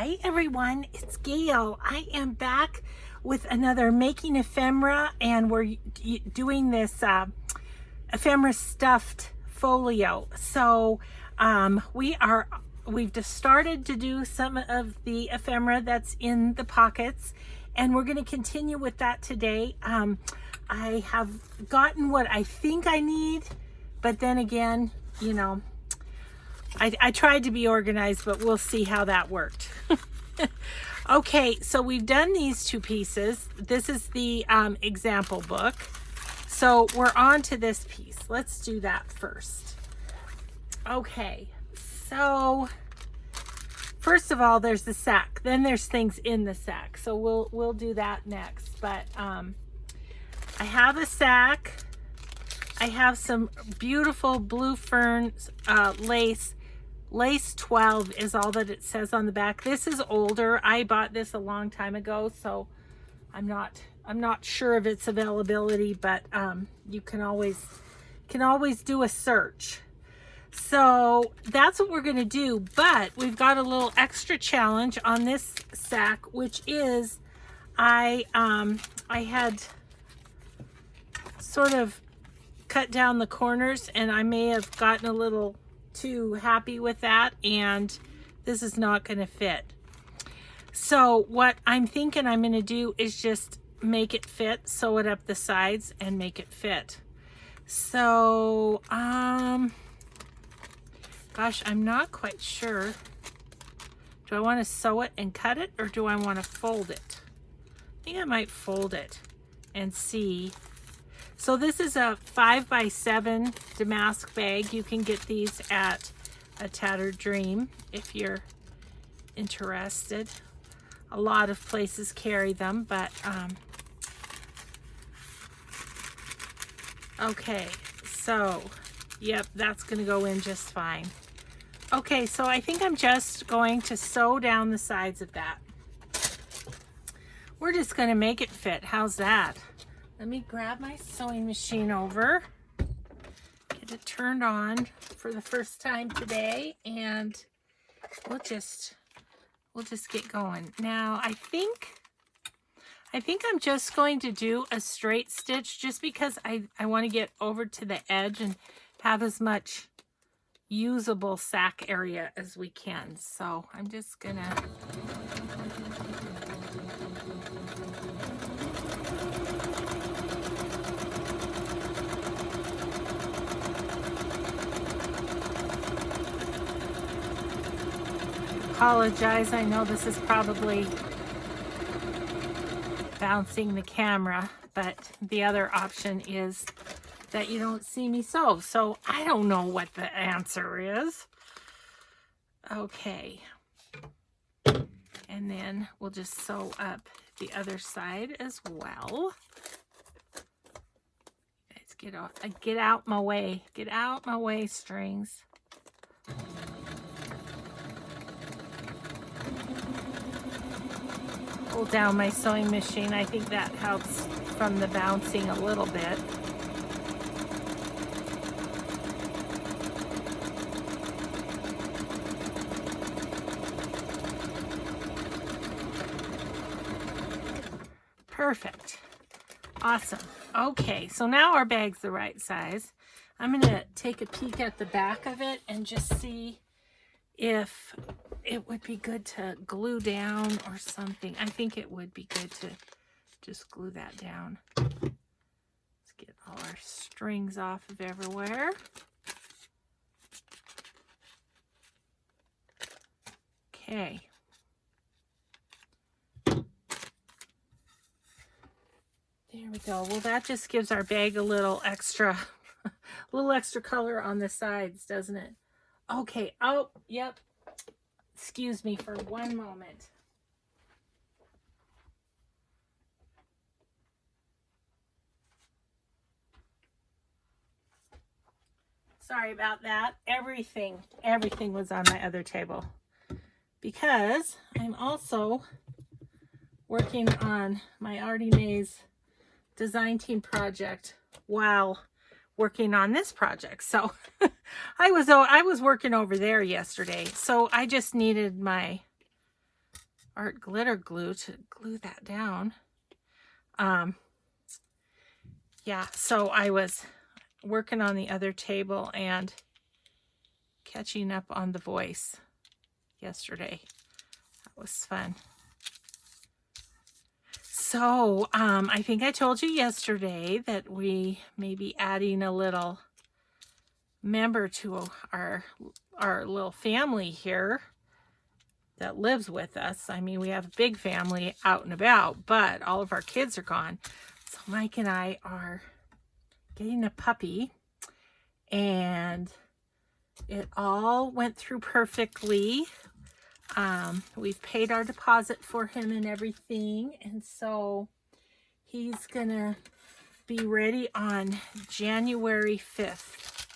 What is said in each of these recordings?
Hi everyone, it's Gayle. I am back with another Making Ephemera, and we're doing this ephemera stuffed folio. So we've just started to do some of the ephemera that's in the pockets, and we're going to continue with that today. I have gotten what I think I need, but then again, you know, I tried to be organized, but we'll see how that worked. Okay, so we've done these two pieces. This is the example book. So we're on to this piece. Let's do that first. Okay, so first of all, there's the sack. Then there's things in the sack. So we'll do that next. But I have a sack. I have some beautiful blue fern lace. Lace 12 is all that it says on the back. This is older. I bought this a long time ago, so I'm not sure of its availability, but you can always do a search. So that's what we're going to do, but we've got a little extra challenge on this sack, which is I had sort of cut down the corners, and I may have gotten a little too happy with that, and this is not going to fit. So what I'm thinking I'm going to do is just make it fit, sew it up the sides and make it fit. So gosh, I'm not quite sure. Do I want to sew it and cut it, or do I want to fold it? I think I might fold it and see. So this is a 5x7 damask bag. You can get these at a Tattered Dream if you're interested. A lot of places carry them, but okay, so yep, that's going to go in just fine. Okay, so I think I'm just going to sew down the sides of that. We're just going to make it fit. How's that? Let me grab my sewing machine over, get it turned on for the first time today, and we'll just get going. Now, I think I'm just going to do a straight stitch, just because I want to get over to the edge and have as much usable sack area as we can. So I'm just gonna apologize. I know this is probably bouncing the camera, but the other option is that you don't see me sew. So I don't know what the answer is. Okay. And then we'll just sew up the other side as well. Let's get out my way. Get out my way, strings. Pull down my sewing machine. I think that helps from the bouncing a little bit. Perfect. Awesome. Okay, so now our bag's the right size. I'm going to take a peek at the back of it and just see if it would be good to glue down or something. I think it would be good to just glue that down. Let's get all our strings off of everywhere. Okay. There we go. Well, that just gives our bag a little extra color on the sides, doesn't it? Okay. Oh, yep. Excuse me for one moment. Sorry about that. Everything was on my other table, because I'm also working on my Artie Mae's design team project while working on this project. So I was working over there yesterday, so I just needed my art glitter glue to glue that down. Yeah, so I was working on the other table and catching up on The Voice yesterday. That was fun. So, I think I told you yesterday that we may be adding a little member to our little family here that lives with us. I mean, we have a big family out and about, but all of our kids are gone. So Mike and I are getting a puppy, and it all went through perfectly. We've paid our deposit for him and everything, and so he's gonna be ready on January 5th.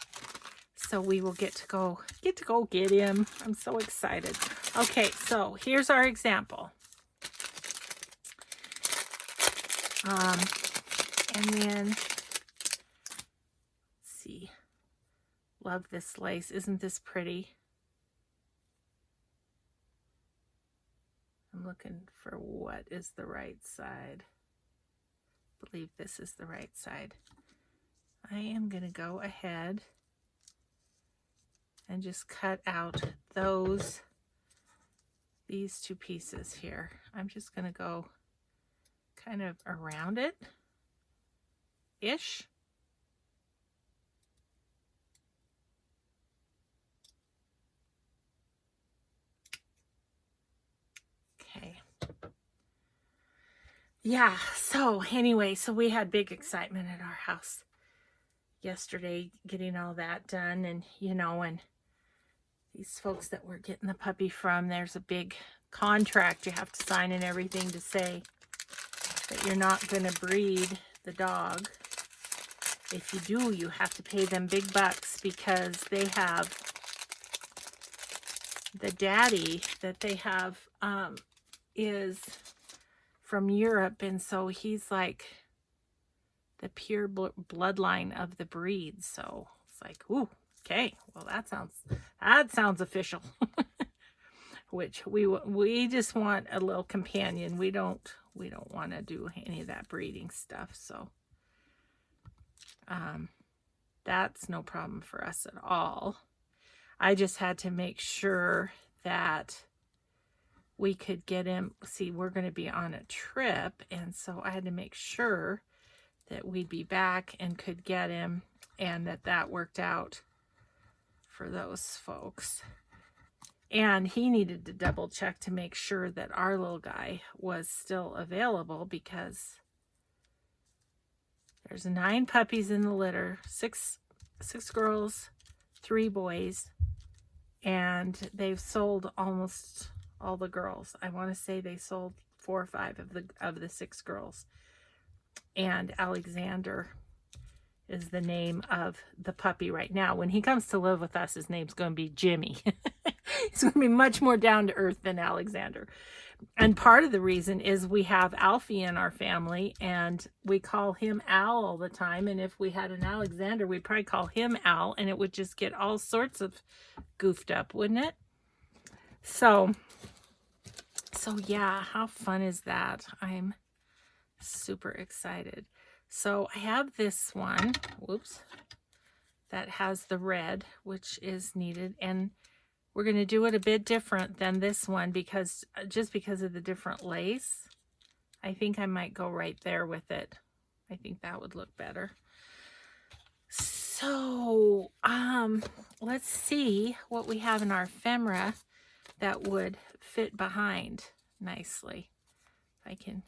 So we will get to go get him. I'm so excited. Okay, so here's our example. And then let's see. Love this lace. Isn't this pretty? I'm looking for what is the right side. I believe this is the right side. I am going to go ahead and just cut out these two pieces here. I'm just going to go kind of around it ish. Okay. Yeah, so anyway, so we had big excitement at our house yesterday getting all that done, and and these folks that we're getting the puppy from, there's a big contract you have to sign and everything to say that you're not going to breed the dog. If you do, you have to pay them big bucks, because they have the daddy that they have is from Europe, and so he's like the pure bloodline of the breed. So it's like, ooh, okay, well that sounds official. Which we just want a little companion. We don't want to do any of that breeding stuff. So that's no problem for us at all. I just had to make sure that we could get him. See, we're going to be on a trip, and so I had to make sure that we'd be back and could get him, and that worked out for those folks. And he needed to double check to make sure that our little guy was still available, because there's 9 puppies in the litter, six girls, 3 boys, and they've sold almost all the girls. I want to say they sold 4 or 5 of the 6 girls. And Alexander is the name of the puppy right now. When he comes to live with us, his name's going to be Jimmy. He's going to be much more down to earth than Alexander. And part of the reason is we have Alfie in our family, and we call him Al all the time. And if we had an Alexander, we'd probably call him Al, and it would just get all sorts of goofed up, wouldn't it? So yeah, how fun is that? I'm super excited. So I have this one, whoops, that has the red, which is needed, and we're going to do it a bit different than this one, because just because of the different lace. I think I might go right there with it. I think that would look better. So let's see what we have in our ephemera that would fit behind nicely. If I can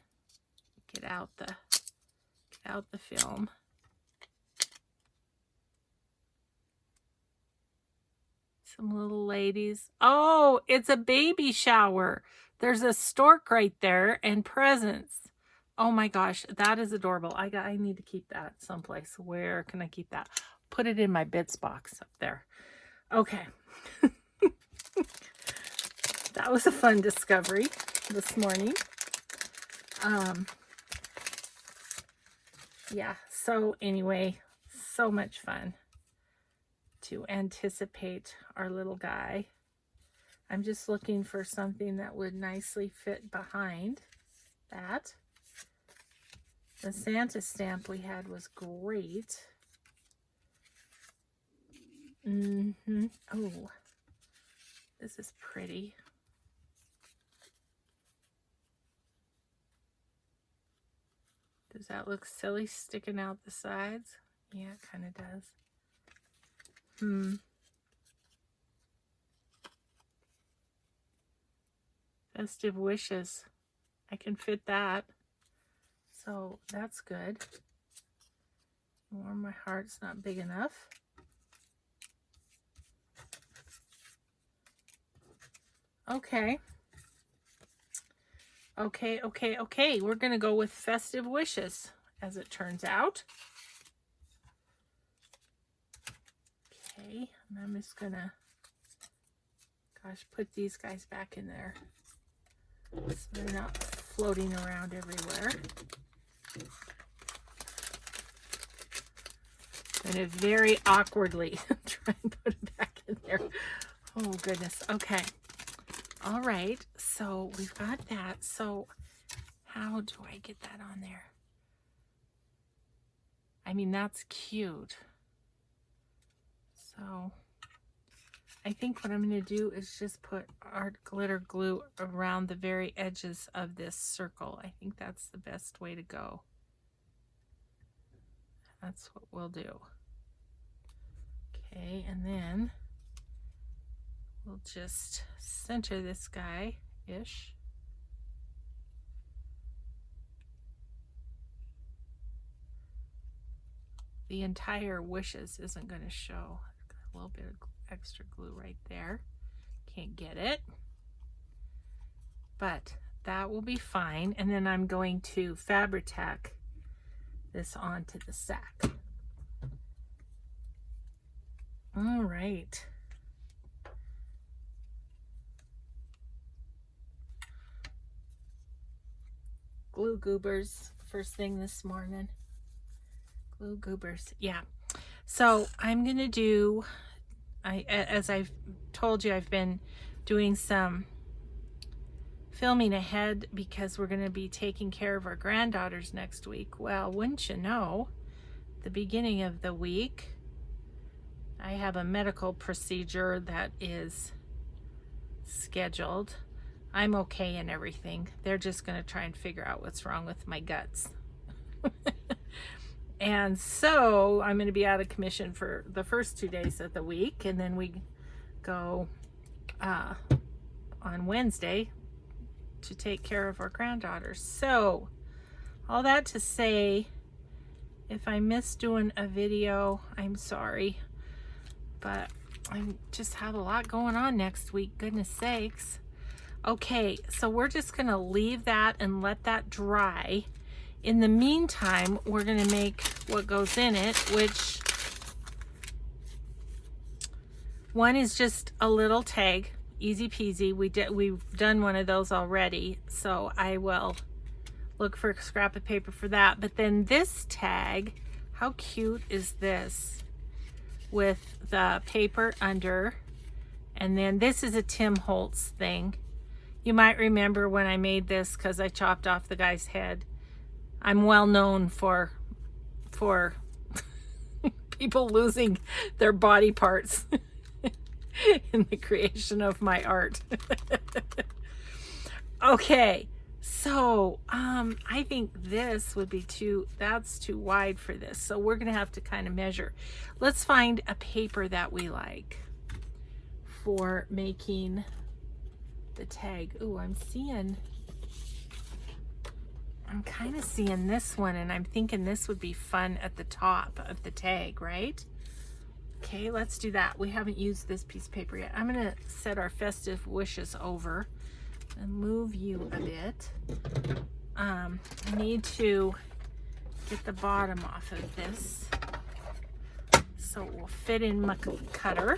get out the film. Some little ladies. Oh, it's a baby shower. There's a stork right there and presents. Oh my gosh, that is adorable. I need to keep that someplace. Where can I keep that? Put it in my bits box up there. Okay. That was a fun discovery this morning. Yeah, so anyway, so much fun to anticipate our little guy. I'm just looking for something that would nicely fit behind that. The Santa stamp we had was great. Oh, this is pretty. Does that look silly sticking out the sides? Yeah, it kind of does. Festive wishes. I can fit that. So that's good. Warm my heart's not big enough. Okay. Okay. We're going to go with festive wishes, as it turns out. Okay. And I'm just going to, put these guys back in there so they're not floating around everywhere. I'm going to very awkwardly try and put it back in there. Oh, goodness. Okay. All right. So we've got that. So how do I get that on there? I mean, that's cute. So I think what I'm going to do is just put art glitter glue around the very edges of this circle. I think that's the best way to go. That's what we'll do. Okay, and then we'll just center this guy-ish. The entire wishes isn't going to show. I've got a little bit of extra glue right there. Can't get it. But that will be fine. And then I'm going to Fabri-Tac this onto the sack. All right. Glue goobers first thing this morning. Glue goobers. Yeah. So I'm going to do, as I've told you, I've been doing some filming ahead because we're going to be taking care of our granddaughters next week. Well, wouldn't you know, the beginning of the week, I have a medical procedure that is scheduled. I'm okay and everything. They're just going to try and figure out what's wrong with my guts. And so I'm going to be out of commission for the first 2 days of the week. And then we go on Wednesday to take care of our granddaughters. So all that to say, if I miss doing a video, I'm sorry. But I just have a lot going on next week, goodness sakes. Okay, so we're just going to leave that and let that dry. In the meantime, we're going to make what goes in it, which one is just a little tag, easy peasy. We've done one of those already, so I will look for a scrap of paper for that. But then this tag, how cute is this? With the paper under, and then this is a Tim Holtz thing. You might remember when I made this because I chopped off the guy's head. I'm well known for people losing their body parts in the creation of my art. Okay, so I think this would be that's too wide for this. So we're gonna have to kind of measure. Let's find a paper that we like for making the tag. Ooh, I'm kind of seeing this one, and I'm thinking this would be fun at the top of the tag, right? Okay, let's do that. We haven't used this piece of paper yet. I'm gonna set our festive wishes over and move you a bit. I need to get the bottom off of this so it will fit in my cutter.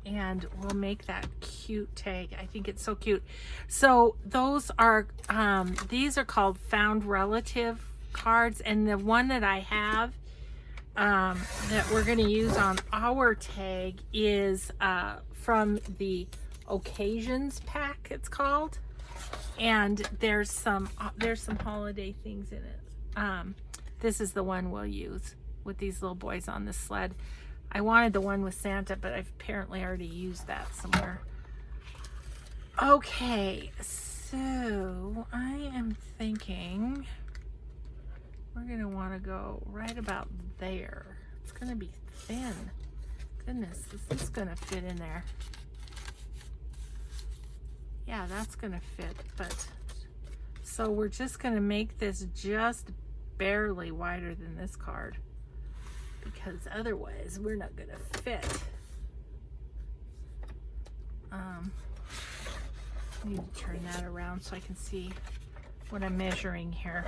And we'll make that cute tag. I think it's so cute. So those are, these are called found relative cards, and the one that I have that we're going to use on our tag is from the Occasions pack, it's called, and there's some holiday things in it. This is the one we'll use with these little boys on the sled. I wanted the one with Santa, but I've apparently already used that somewhere. Okay, so I am thinking we're gonna want to go right about there. It's gonna be thin. Goodness, is this gonna fit in there? Yeah, that's gonna fit, but so we're just gonna make this just barely wider than this card, because otherwise we're not gonna fit. I need to turn that around so I can see what I'm measuring here.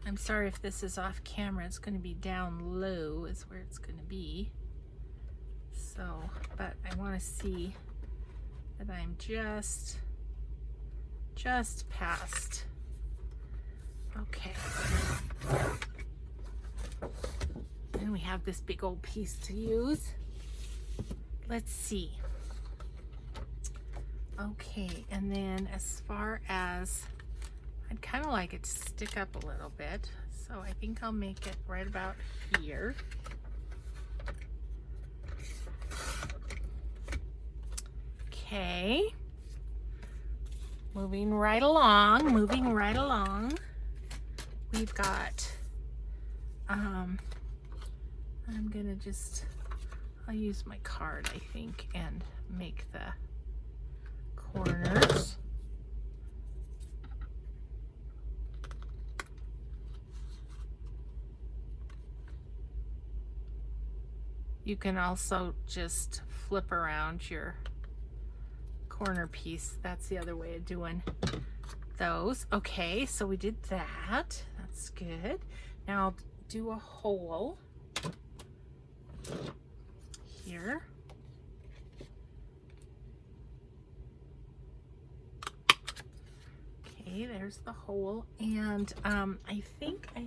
I'm sorry if this is off camera. It's going to be down low is where it's going to be. So, but I want to see that I'm just past. Okay. And we have this big old piece to use. Let's see. Okay, and then as far as, I'd kind of like it to stick up a little bit, so I think I'll make it right about here. Okay, moving right along, we've got, I'm gonna just, I'll use my card, I think, and make the corners. You can also just flip around your corner piece. That's the other way of doing those. Okay, so we did that. That's good. Now I'll do a hole here. Okay, there's the hole, and I think I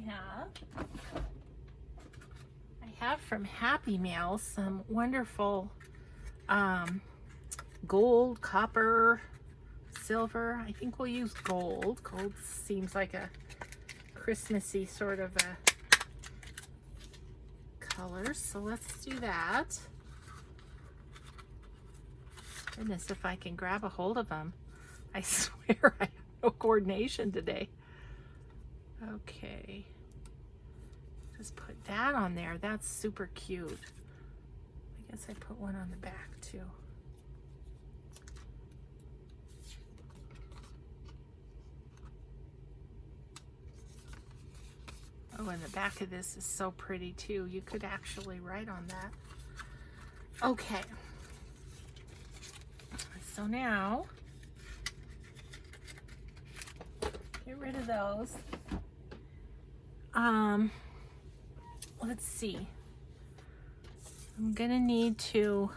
have from Happy Mail some wonderful gold, copper, silver. I think we'll use gold. Gold seems like a Christmassy sort of a color, so let's do that. Goodness, if I can grab a hold of them. I swear I have no coordination today. Okay. Just put that on there. That's super cute. I guess I put one on the back too. Oh, and the back of this is so pretty too. You could actually write on that. Okay. So now, get rid of those. Let's see. I'm gonna need to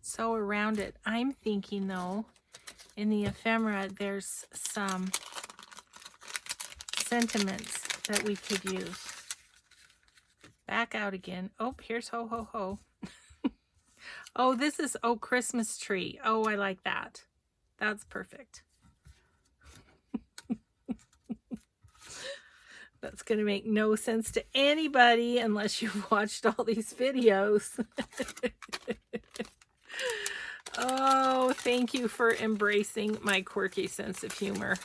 sew around it. I'm thinking though, in the ephemera, there's some sentiments that we could use. Back out again. Oh, here's ho ho ho. Oh, this is Oh Christmas Tree. Oh, I like that. That's perfect. That's going to make no sense to anybody unless you've watched all these videos. Oh, thank you for embracing my quirky sense of humor.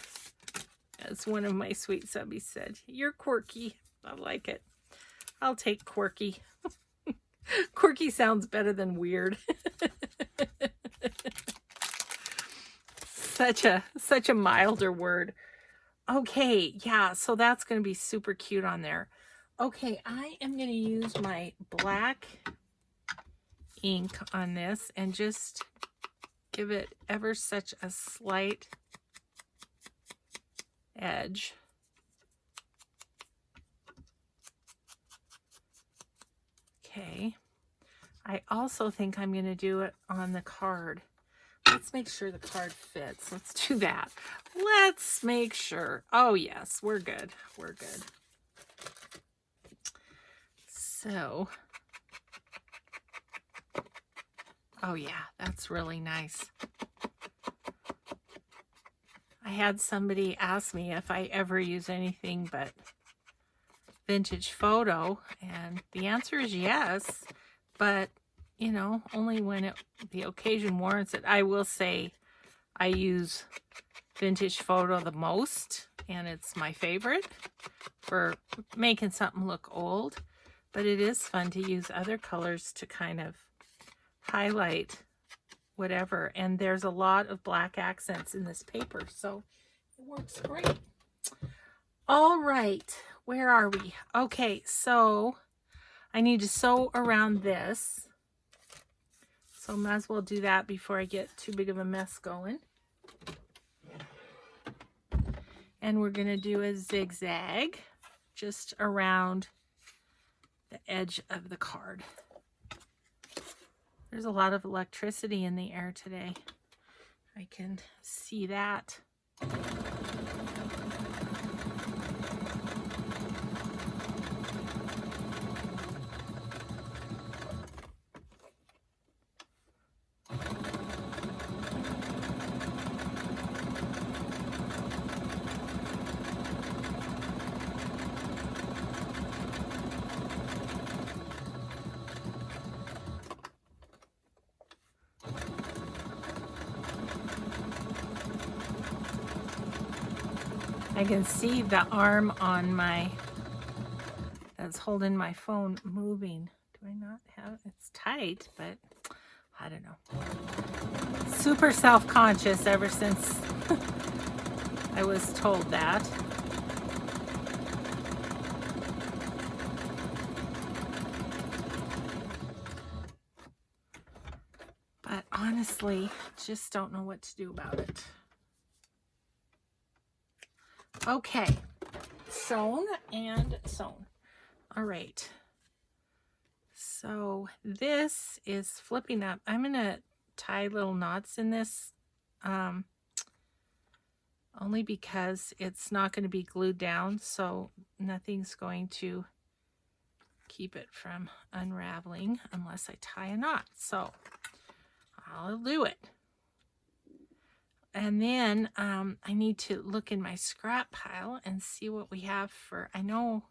As one of my sweet subbies said, you're quirky. I like it. I'll take quirky. Quirky sounds better than weird. Such a milder word. Okay, yeah, so that's going to be super cute on there. Okay, I am going to use my black ink on this and just give it ever such a slight edge. Okay, I also think I'm going to do it on the card. Let's make sure the card fits. Let's do that. Let's make sure. Oh, yes, we're good. We're good. So, oh yeah, that's really nice. I had somebody ask me if I ever use anything but vintage photo, and the answer is yes, but you know, only when the occasion warrants it. I will say I use vintage photo the most, and it's my favorite for making something look old, but it is fun to use other colors to kind of highlight whatever, and there's a lot of black accents in this paper, so it works great. All right, where are we? Okay, so I need to sew around this, so might as well do that before I get too big of a mess going. And we're going to do a zigzag just around the edge of the card. There's a lot of electricity in the air today. I can see that. I can see the arm on my, that's holding my phone moving. Do I not have, it's tight, but I don't know. Super self-conscious ever since I was told that. But honestly, just don't know what to do about it. Okay, sewn and sewn. All right. So this is flipping up. I'm going to tie little knots in this only because it's not going to be glued down, so nothing's going to keep it from unraveling unless I tie a knot. So I'll do it. And then I need to look in my scrap pile and see what we have for, I know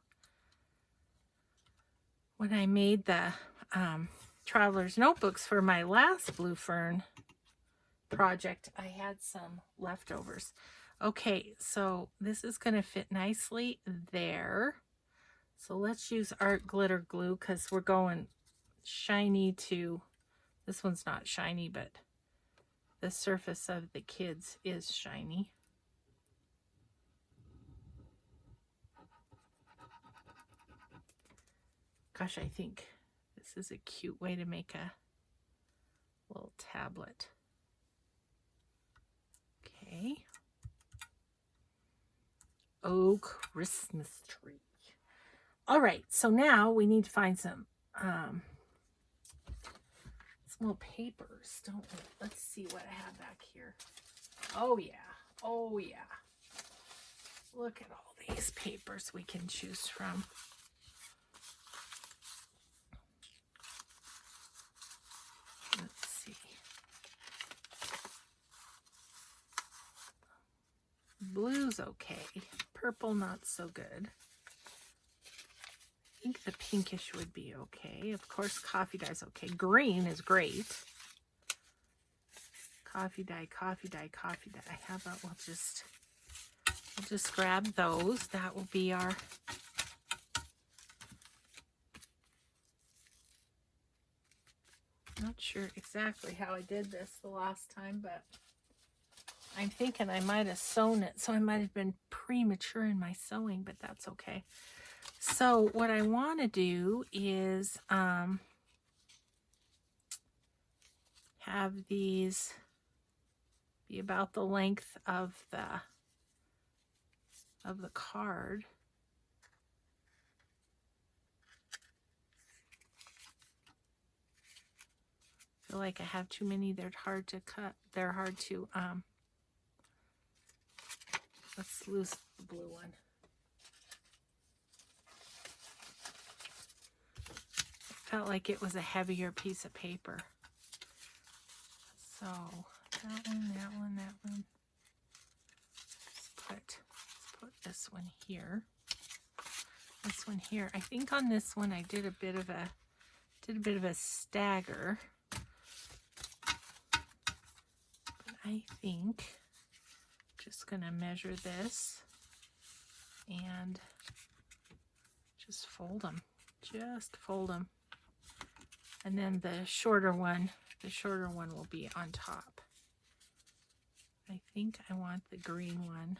when I made the traveler's notebooks for my last blue fern project, I had some leftovers. Okay, so this is going to fit nicely there. So let's use art glitter glue because we're going shiny to, this one's not shiny, but the surface of the kids is shiny. Gosh, I think this is a cute way to make a little tablet. Okay. Oh, Christmas tree. All right, so now we need to find some little papers, don't we? Let's see what I have back here. Oh yeah, oh yeah. Look at all these papers we can choose from. Let's see. Blue's okay. Purple not so good. I think the pinkish would be okay. Of course, coffee dye's okay. Green is great. Coffee dye, coffee dye, coffee dye. How about we'll just grab those. That will be our not sure exactly how I did this the last time, but I'm thinking I might have sewn it, so I might have been premature in my sewing, but that's okay. So what I want to do is have these be about the length of the card. feel like I have too many. They're hard to cut. They're hard to, let's lose the blue one. Felt like it was a heavier piece of paper. So that one, that one, that one. Let's put this one here. This one here. I think on this one I did a bit of a stagger. But I think I'm just gonna measure this and just fold them. Just fold them. And then the shorter one will be on top. I think I want the green one.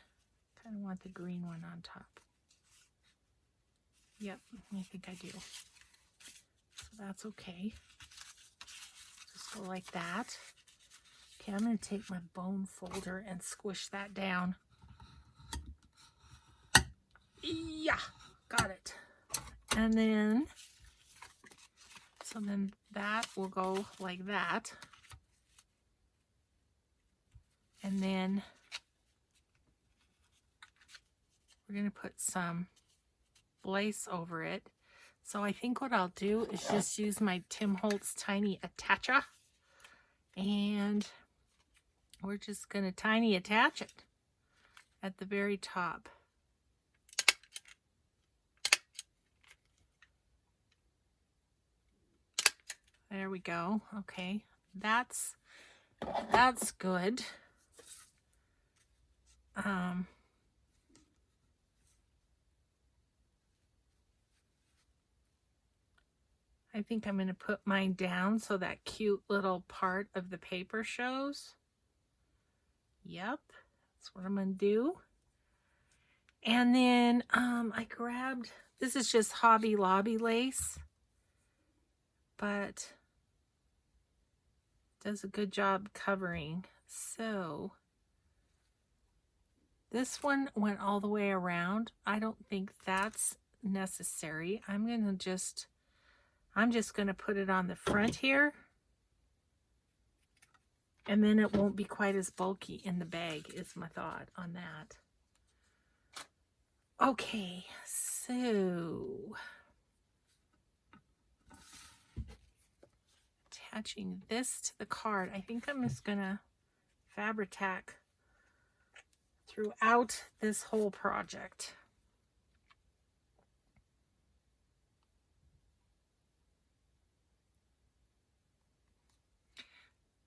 Kind of want the green one on top. Yep, I think I do. So that's okay. Just go like that. Okay, I'm going to take my bone folder and squish that down. Yeah, got it. And then, so then that will go like that. And then we're going to put some lace over it. So I think what I'll do is just use my Tim Holtz tiny attacher, and we're just going to tiny attach it at the very top. There we go. Okay, that's good. I think I'm going to put mine down so that cute little part of the paper shows. Yep, that's what I'm going to do. And then I grabbed, this is just Hobby Lobby lace, but does a good job covering. So this one went all the way around. I don't think that's necessary. I'm just going to put it on the front here, and then it won't be quite as bulky in the bag, is my thought on that. Okay, so attaching this to the card, I think I'm just going to Fabri-Tac throughout this whole project.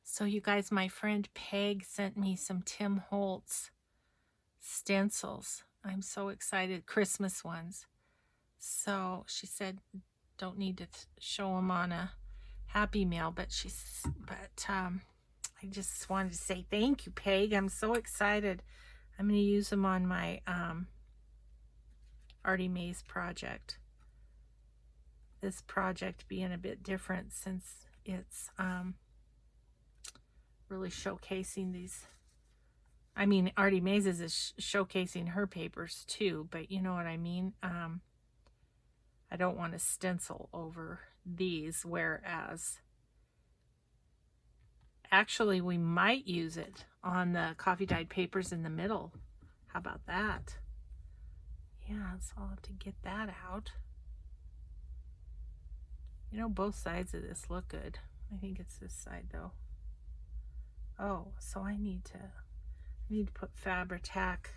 So you guys, my friend Peg sent me some Tim Holtz stencils. I'm so excited, Christmas ones. So she said, don't need to show them on a Happy Mail, but I just wanted to say thank you, Peg. I'm so excited. I'm going to use them on my Artie Mays project. This project being a bit different since it's really showcasing these. I mean, Artie Mays is showcasing her papers too, but you know what I mean. I don't want to stencil over these, whereas actually we might use it on the coffee dyed papers in the middle. How about that? Yeah, so I'll have to get that out. You know, both sides of this look good. I think it's this side though. Oh, so I need to put Fabri-Tac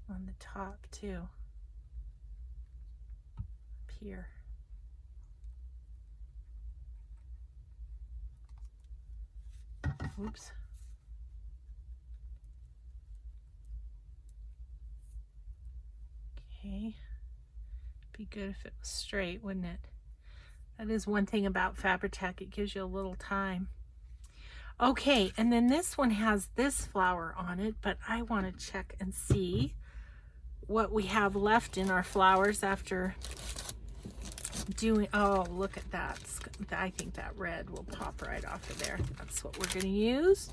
on the top too. Up here. Oops. Okay. Be good if it was straight, wouldn't it? That is one thing about Fabri-Tac, it gives you a little time. Okay, and then this one has this flower on it, but I want to check and see what we have left in our flowers after doing, oh, look at that. I think that red will pop right off of there. That's what we're going to use.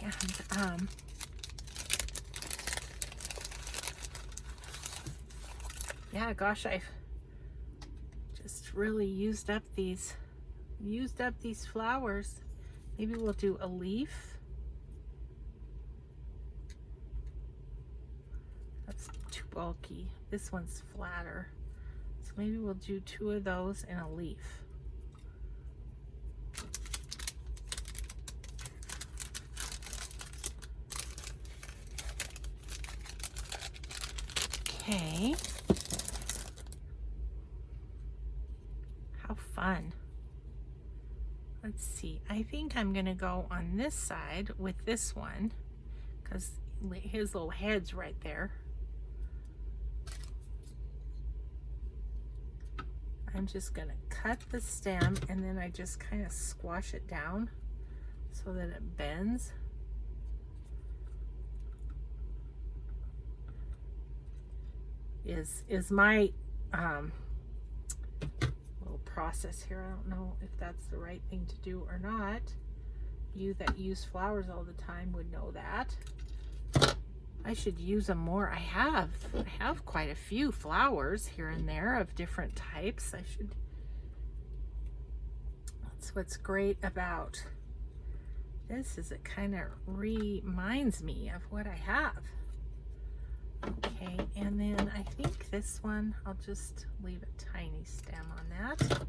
And, yeah, gosh, I've just just really used up these flowers. Maybe we'll do a leaf. That's too bulky. This one's flatter. So maybe we'll do 2 of those and a leaf. Okay. How fun. Let's see. I think I'm going to go on this side with this one because his little head's right there. I'm just going to cut the stem and then I just kind of squash it down so that it bends. Is my little process here. I don't know if that's the right thing to do or not. You that use flowers all the time would know that. I should use them more. I have quite a few flowers here and there of different types. That's what's great about this, is it kind of reminds me of what I have. Okay, and then I think this one, I'll just leave a tiny stem on that.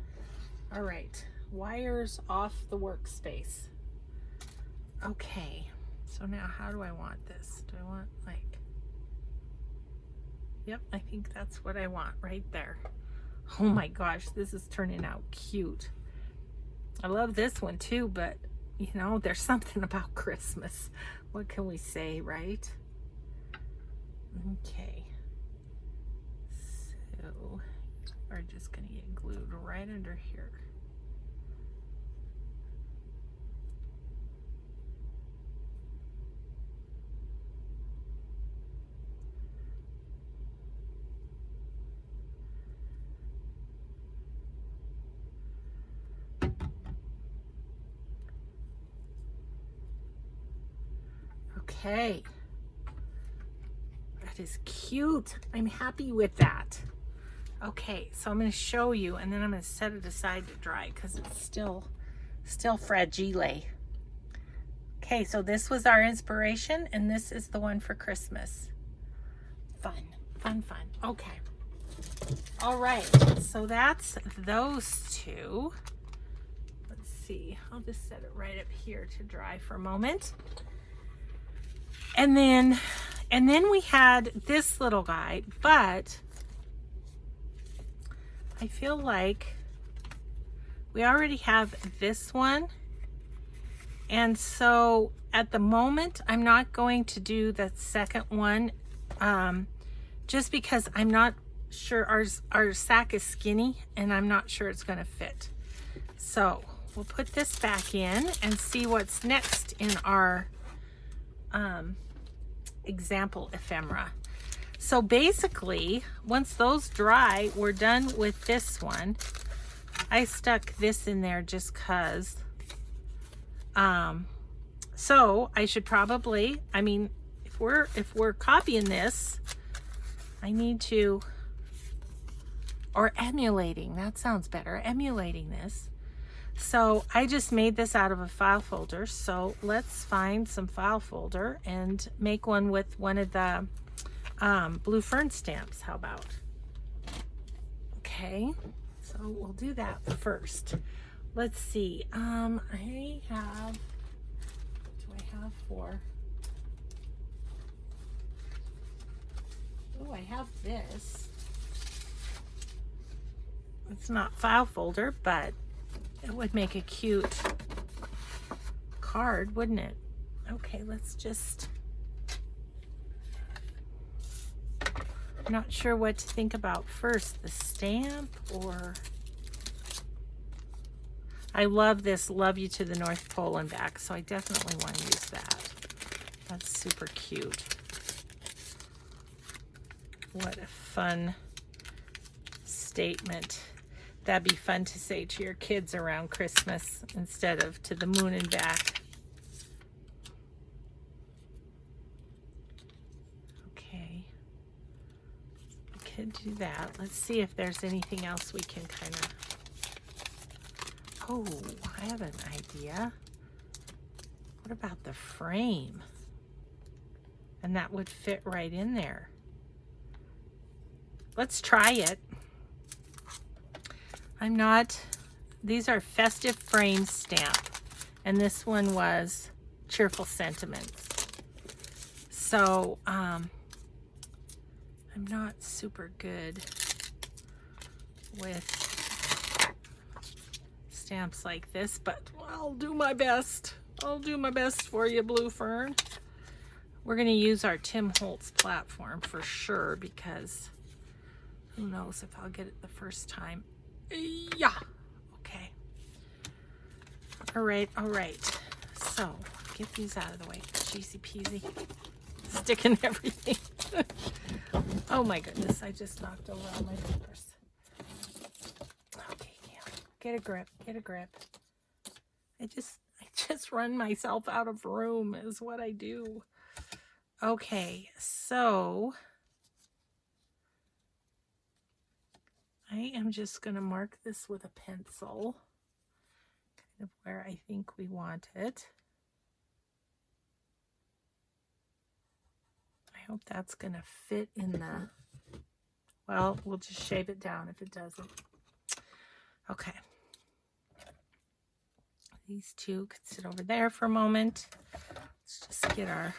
All right, wires off the workspace. Okay, so now how do I want this? Do I want like, yep, I think that's what I want right there. Oh my gosh, this is turning out cute. I love this one too, but you know, there's something about Christmas. What can we say, right? Okay, so we're just going to get glued right under here. Okay. That is cute. I'm happy with that. Okay, so I'm going to show you and then I'm going to set it aside to dry because it's still fragile. Okay, so this was our inspiration and this is the one for Christmas. Fun, fun, fun. Okay. All right, so that's those two. Let's see. I'll just set it right up here to dry for a moment. And then we had this little guy, but I feel like we already have this one. And so at the moment, I'm not going to do the second one just because I'm not sure our sack is skinny and I'm not sure it's going to fit. So we'll put this back in and see what's next in our example ephemera. So basically, once those dry, we're done with this one. I stuck this in there just cause. So I should probably, I mean, if we're copying this, I need to, or emulating, that sounds better, emulating this. So I just made this out of a file folder. So let's find some file folder and make one with one of the blue fern stamps. How about? Okay, so we'll do that first. Let's see. I have, what do I have for? Oh, I have this. It's not file folder, but it would make a cute card, wouldn't it? Okay, let's just, I'm not sure what to think about first, the stamp or, I love this, love you to the North Pole and back, so I definitely want to use that. That's super cute. What a fun statement. That'd be fun to say to your kids around Christmas instead of to the moon and back. Okay, we could do that. Let's see if there's anything else we can kind of Oh, I have an idea. What about the frame? And that would fit right in there. Let's try it. These are festive frame stamp. And this one was cheerful sentiments. So, I'm not super good with stamps like this, but I'll do my best. I'll do my best for you, Blue Fern. We're going to use our Tim Holtz platform for sure, because who knows if I'll get it the first time. Yeah. Okay. All right. So, get these out of the way. Easy peasy. Sticking everything. Oh my goodness, I just knocked over all my papers. Okay, yeah. Get a grip. I just run myself out of room is what I do. Okay, so I am just going to mark this with a pencil, kind of where I think we want it. I hope that's going to fit in the, well, we'll just shave it down if it doesn't. Okay. These two could sit over there for a moment. Let's just get our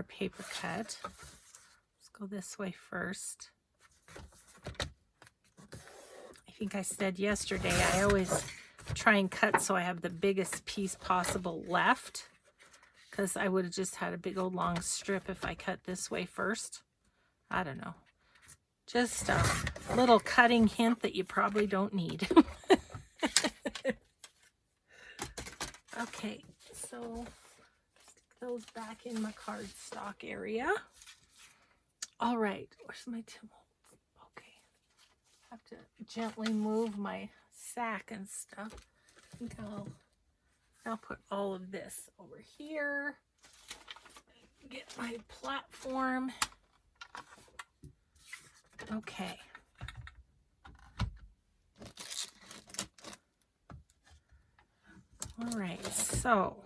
paper cut. Let's go this way first. I think I said yesterday I always try and cut so I have the biggest piece possible left, because I would have just had a big old long strip if I cut this way first. I don't know. Just a little cutting hint that you probably don't need. Okay, so stick those back in my cardstock area. All right, where's my Tim Holtz? Okay, I have to gently move my sack and stuff. I think I'll put all of this over here. Get my platform. Okay. All right, so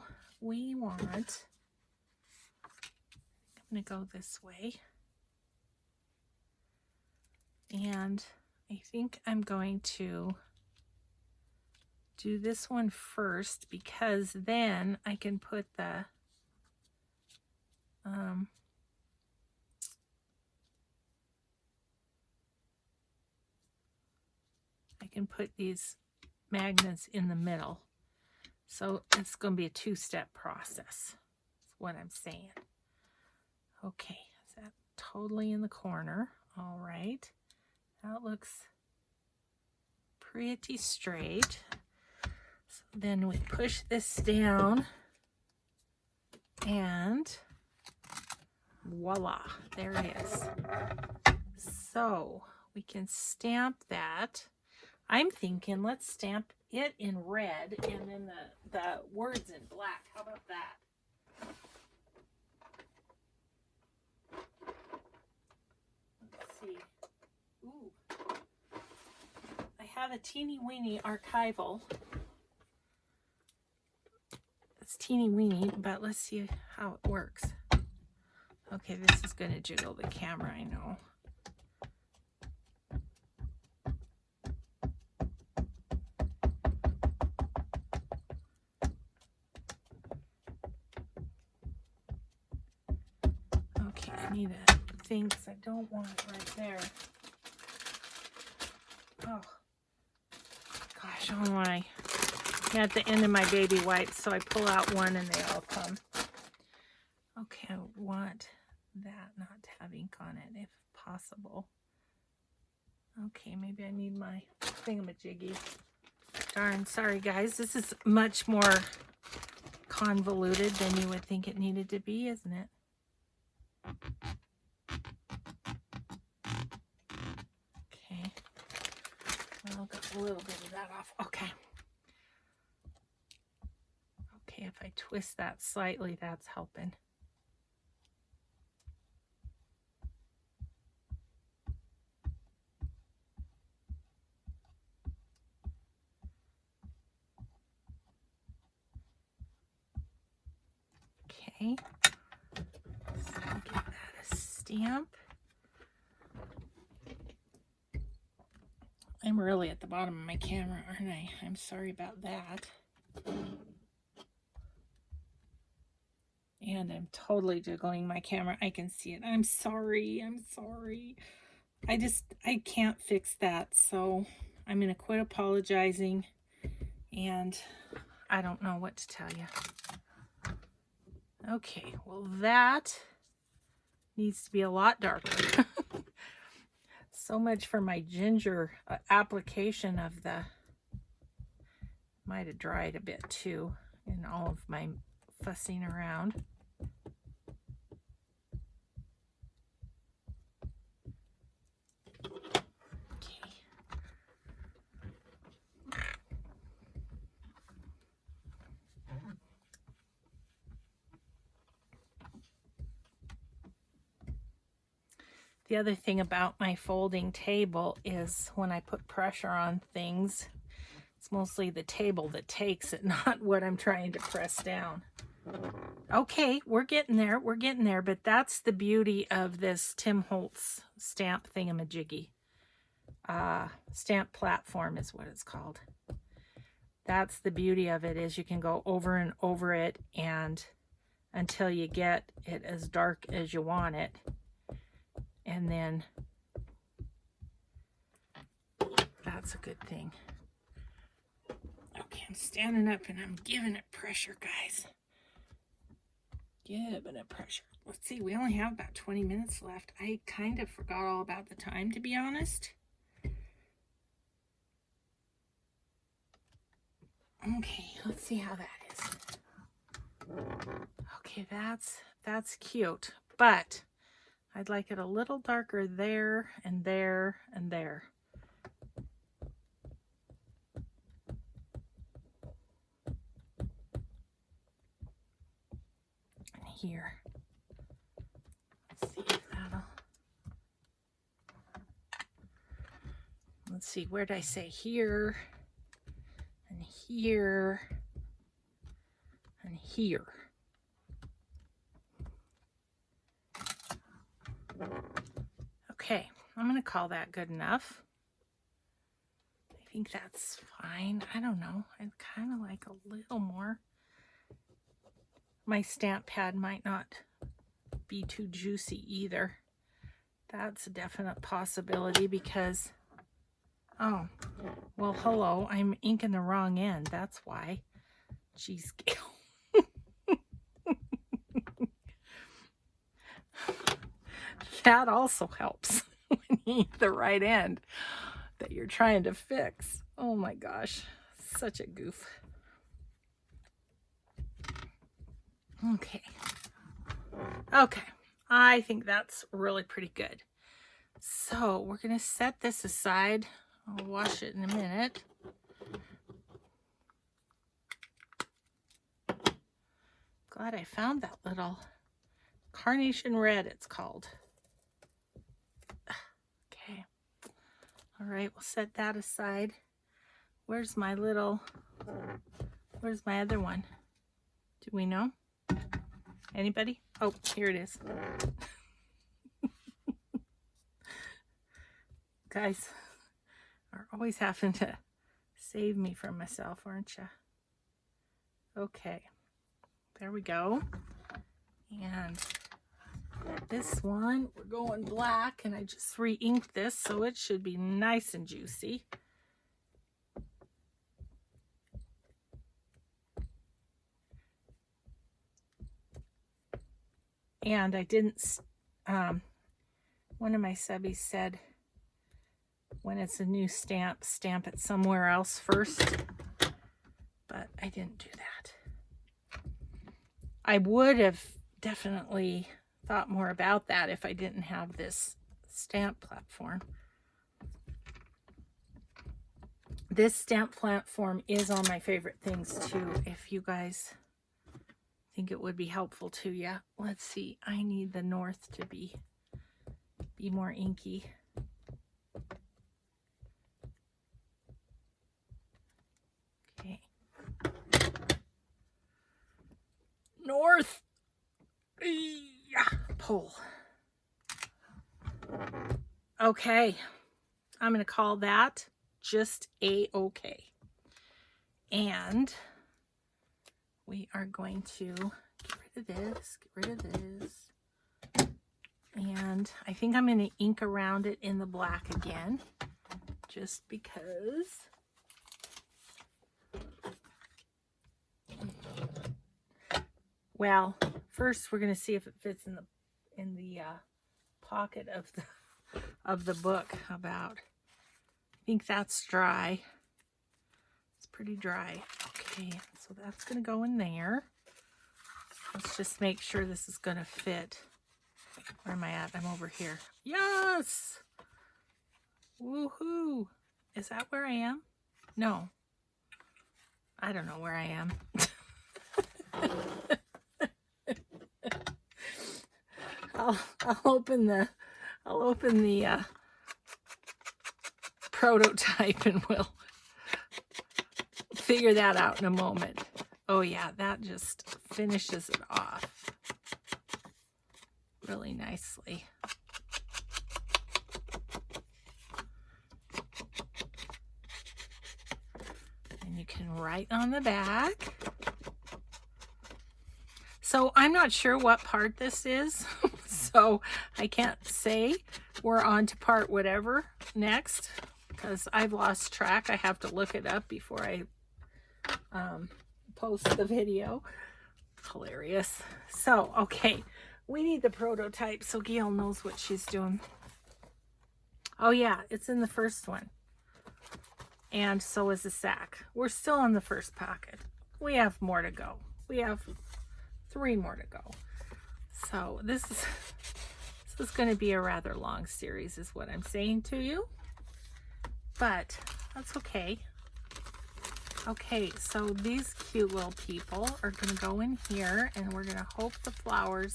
we want, I'm going to go this way. And I think I'm going to do this one first, because then I can put the these magnets in the middle. So it's going to be a two-step process. That's what I'm saying. Okay, is that totally in the corner? All right. That looks pretty straight. So then we push this down and voila, there it is. So we can stamp that. I'm thinking let's stamp it in red and then the words in black. How about that? Let's see. Ooh. I have a teeny weeny archival. It's teeny weeny, but let's see how it works. Okay, this is going to jiggle the camera, I know. Okay, I need a thing because I don't want it right there. Oh, gosh, oh my. I'm at the end of my baby wipes, so I pull out one and they all come. Okay, I want that not to have ink on it if possible. Okay, maybe I need my thingamajiggy. Darn, sorry guys, this is much more convoluted than you would think it needed to be, isn't it? Okay, well, got a little bit of that off. Okay. Okay, if I twist that slightly, that's helping. Okay. So give that a stamp. I'm really at the bottom of my camera, aren't I? I'm sorry about that. And I'm totally jiggling my camera. I can see it. I'm sorry. I'm sorry. I can't fix that. So I'm going to quit apologizing. And I don't know what to tell you. Okay. Well, that needs to be a lot darker. So much for my ginger application of the, might have dried a bit too in all of my fussing around. The other thing about my folding table is when I put pressure on things, it's mostly the table that takes it, not what I'm trying to press down. Okay, we're getting there, but that's the beauty of this Tim Holtz stamp thingamajiggy. Stamp platform is what it's called. That's the beauty of it, is you can go over and over it and until you get it as dark as you want it. And then that's a good thing. Okay, I'm standing up and I'm giving it pressure, guys. Giving it pressure. Let's see, we only have about 20 minutes left. I kind of forgot all about the time, to be honest. Okay, let's see how that is. Okay, that's cute, but I'd like it a little darker there and there and there. And here. Let's see if that'll... Let's see, where did I say? Here and here and here. Okay, I'm going to call that good enough. I think that's fine. I don't know. I'd kind of like a little more. My stamp pad might not be too juicy either. That's a definite possibility because, oh, well, hello, I'm inking the wrong end. That's why. Jeez, Gayle. That also helps when you ink the right end that you're trying to fix. Oh my gosh, such a goof. Okay. Okay, I think that's really pretty good. So we're going to set this aside. I'll wash it in a minute. Glad I found that little carnation red, it's called. Okay. All right, we'll set that aside. Where's my other one? Do we know? Anybody? Oh, here it is. Guys are always having to save me from myself, aren't you? Okay, there we go. And this one, we're going black, and I just re-inked this, so it should be nice and juicy. And I didn't, one of my subbies said, when it's a new stamp it somewhere else first. But I didn't do that. I would have definitely thought more about that if I didn't have this stamp platform. This stamp platform is on my favorite things too, if you guys think it would be helpful to you. Let's see, I need the north to be more inky. Okay. North! pull. Okay, I'm going to call that just A-okay. And we are going to get rid of this, get rid of this. And I think I'm going to ink around it in the black again, just because. Well, first we're going to see if it fits in the pocket of the book. How about? I think that's dry. It's pretty dry. Okay, so that's going to go in there. Let's just make sure this is going to fit. Where am I at? I'm over here. Yes! Woohoo! Is that where I am? No. I don't know where I am. I'll open the prototype and we'll figure that out in a moment. Oh yeah, that just finishes it off really nicely. And you can write on the back. So I'm not sure what part this is, so I can't say. We're on to part whatever next, because I've lost track. I have to look it up before I post the video. Hilarious. So, okay, we need the prototype so Gayle knows what she's doing. Oh yeah, it's in the first one. And so is the sack. We're still on the first pocket. We have more to go. We have 3 more to go. So this is going to be a rather long series is what I'm saying to you. But that's okay. Okay, so these cute little people are going to go in here, and we're going to hope the flowers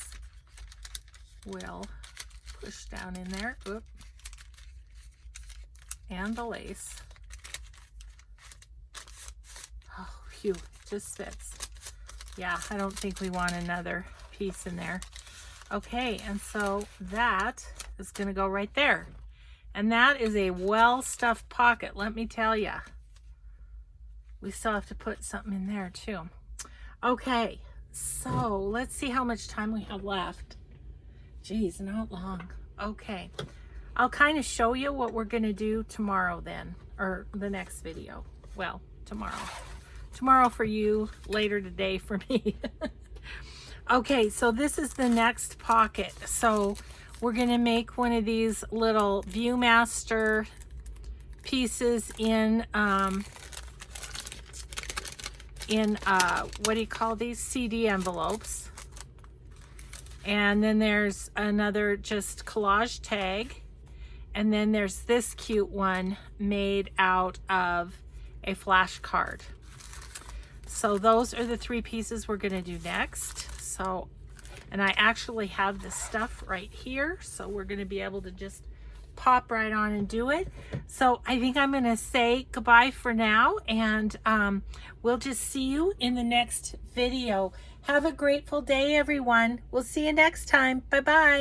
will push down in there. Oop. And the lace. Oh, phew, just fits. Yeah, I don't think we want another piece in there. Okay, and so that is going to go right there. And that is a well-stuffed pocket, let me tell you. We still have to put something in there too. Okay, so let's see how much time we have left. Geez, not long. Okay, I'll kind of show you what we're going to do tomorrow then, or the next video. Well, tomorrow. Tomorrow for you, later today for me. Okay, so this is the next pocket. So we're going to make one of these little Viewmaster pieces in what do you call these? CD envelopes. And then there's another just collage tag. And then there's this cute one made out of a flashcard. So those are the 3 pieces we're going to do next. So, and I actually have the stuff right here. So we're going to be able to just pop right on and do it. So I think I'm going to say goodbye for now. And we'll just see you in the next video. Have a grateful day, everyone. We'll see you next time. Bye-bye.